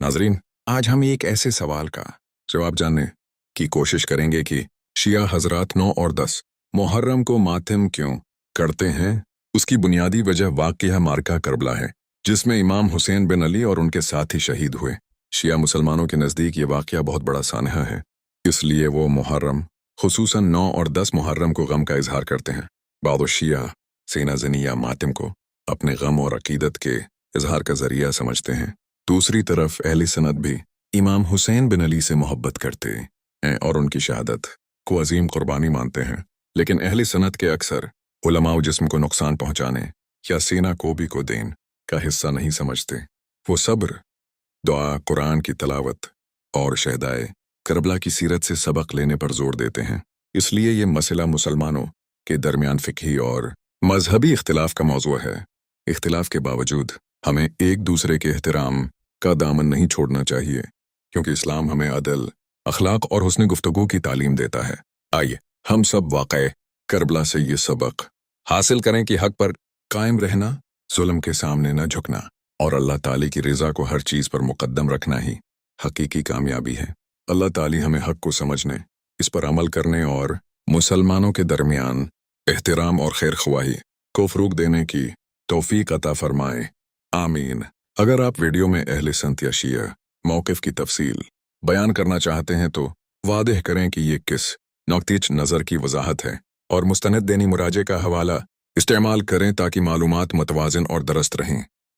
नाजरीन, आज हम एक ऐसे सवाल का जवाब जानने की कोशिश करेंगे कि शिया हजरात 9 और 10 मुहर्रम को मातम क्यों करते हैं। उसकी बुनियादी वजह वाक़या मार्का करबला है, जिसमें इमाम हुसैन बिन अली और उनके साथी शहीद हुए। शिया मुसलमानों के नज़दीक ये वाक़या बहुत बड़ा सानहा है, इसलिए वो मुहर्रम खुसूसन 9 और 10 मुहर्रम को गम का इजहार करते हैं। बाद शिया सीना ज़नी या मातम को अपने गम और अकीदत के इजहार का ज़रिया समझते हैं। दूसरी तरफ अहले सनद भी इमाम हुसैन बिन अली से मोहब्बत करते हैं और उनकी शहादत को अजीम कुर्बानी मानते हैं। लेकिन अहले सनद के अक्सर उलमाओं जिस्म को नुकसान पहुंचाने या सीना को भी को देन का हिस्सा नहीं समझते। वो सब्र, दुआ, कुरान की तलावत और शहदाए करबला की सीरत से सबक लेने पर जोर देते हैं। इसलिए ये मसला मुसलमानों के दरमियान फ़िक़ही और मजहबी इख्तिलाफ का मौजू है। इख्तिलाफ के बावजूद हमें एक दूसरे के एहतराम का दामन नहीं छोड़ना चाहिए, क्योंकि इस्लाम हमें अदल, अखलाक और हुस्न गुफ्तगू की तालीम देता है। आइए हम सब वाक़े करबला से ये सबक हासिल करें कि हक पर कायम रहना, जुल्म के सामने न झुकना और अल्लाह ताली की रज़ा को हर चीज़ पर मुक़द्दम रखना ही हकीकी कामयाबी है। अल्लाह ताली हमें हक को समझने, इस पर अमल करने और मुसलमानों के दरमियान एहतराम और खैर ख्वाही को फ़रोग़ देने की तौफ़ीक़ अता फ़रमाए। आमीन। अगर आप वीडियो में अहले सन्त या शिया मौक़िफ़ की तफ़सील बयान करना चाहते हैं तो वादह करें कि ये किस नुक्ते नज़र की वजाहत है, और मुस्तनद देनी मुराजे का हवाला इस्तेमाल करें ताकि मालूमात मतवाज़िन और दुरुस्त रहें।